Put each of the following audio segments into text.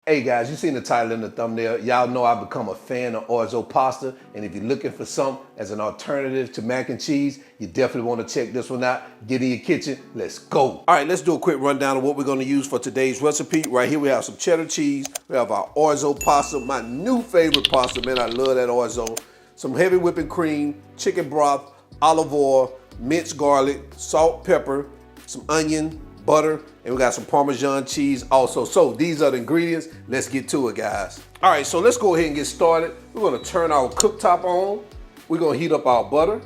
Hey guys, you seen the title in the thumbnail. Y'all know I've become a fan of Orzo Pasta, and if you're looking for something as an alternative to mac and cheese, you definitely want to check this one out. Get in your kitchen, let's go. All right, let's do a quick rundown of what we're going to use for today's recipe. Right here we have some cheddar cheese, we have our Orzo Pasta, my new favorite pasta, man, I love that Orzo. Some heavy whipping cream, chicken broth, olive oil, minced garlic, salt, pepper, some onion, butter, and we got some Parmesan cheese also. So these are the ingredients. Let's get to it, guys. All right, so let's go ahead and get started. We're gonna turn our cooktop on. We're gonna heat up our butter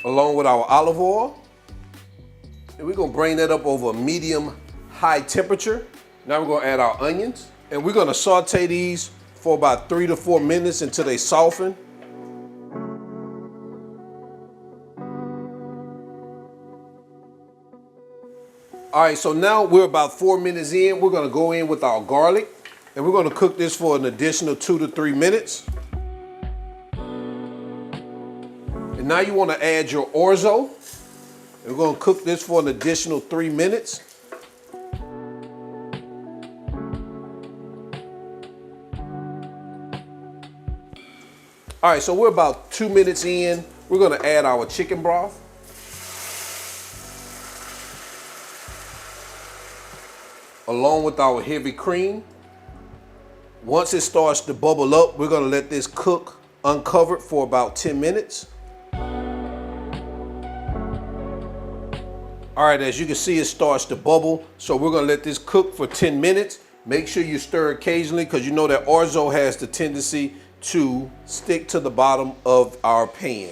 along with our olive oil. And we're gonna bring that up over a medium-high temperature. Now we're gonna add our onions. And we're gonna saute these for about 3 to 4 minutes until they soften. All right, so now we're about 4 minutes in. We're gonna go in with our garlic, and we're gonna cook this for an additional 2 to 3 minutes. And now you wanna add your orzo. And we're gonna cook this for an additional 3 minutes. All right, so we're about 2 minutes in. We're gonna add our chicken broth. Along with our heavy cream. Once it starts to bubble up, we're gonna let this cook uncovered for about 10 minutes. All right, as you can see, it starts to bubble. So we're gonna let this cook for 10 minutes. Make sure you stir occasionally because you know that orzo has the tendency to stick to the bottom of our pan.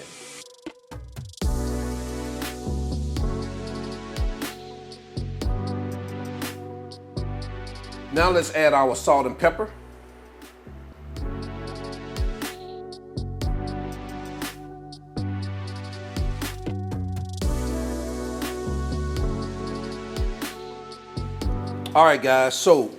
Now let's add our salt and pepper. All right, guys, so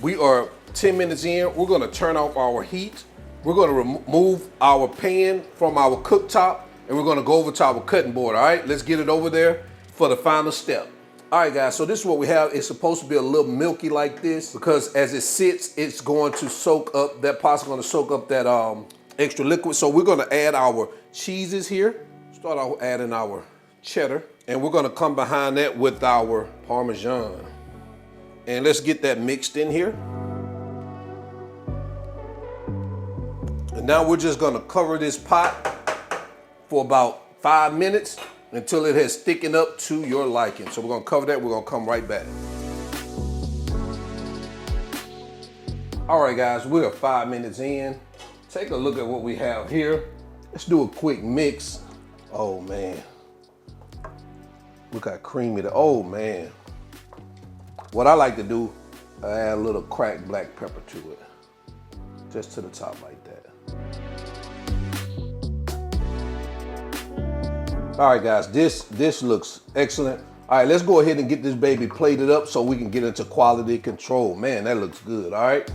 we are 10 minutes in. We're gonna turn off our heat. We're gonna remove our pan from our cooktop, and we're gonna go over to our cutting board, all right? Let's get it over there for the final step. All right, guys, so this is what we have. It's supposed to be a little milky like this because as it sits, it's going to soak up, that pasta going to soak up that extra liquid. So we're going to add our cheeses here. Start out adding our cheddar, and we're going to come behind that with our Parmesan. And let's get that mixed in here. And now we're just going to cover this pot for about 5 minutes. Until it has thickened up to your liking. So we're gonna cover that, we're gonna come right back. All right, guys, we're 5 minutes in. Take a look at what we have here. Let's do a quick mix. Oh man, look how creamy that, oh man. What I like to do, I add a little cracked black pepper to it. Just to the top like that. All right, guys, this looks excellent. All right, let's go ahead and get this baby plated up so we can get into quality control. Man, that looks good, all right?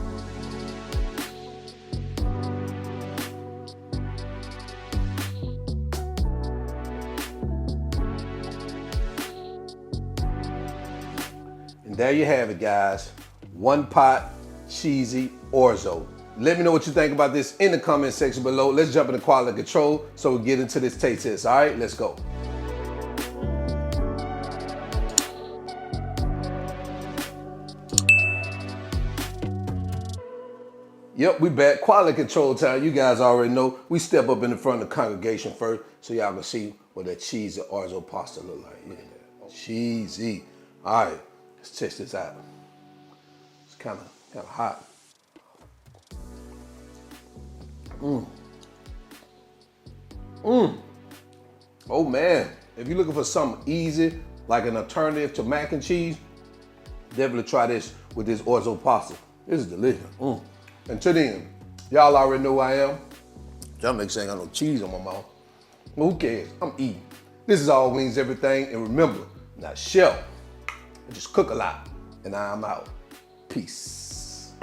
And there you have it, guys. One pot, cheesy orzo. Let me know what you think about this in the comment section below. Let's jump into quality control so we get into this taste test. All right, let's go. Yep, we back. Quality control time. You guys already know. We step up in the front of the congregation first so y'all can see what that cheesy orzo pasta look like. Yeah, cheesy. All right, let's test this out. It's kind of hot. Oh man, if you're looking for something easy, like an alternative to mac and cheese, definitely try this with this orzo pasta. This is delicious. Until then, y'all already know who I am. Y'all make sure I ain't got no cheese on my mouth. Who cares? I'm eating. This is all means everything. And remember, not chef, I just cook a lot. And I'm out. Peace.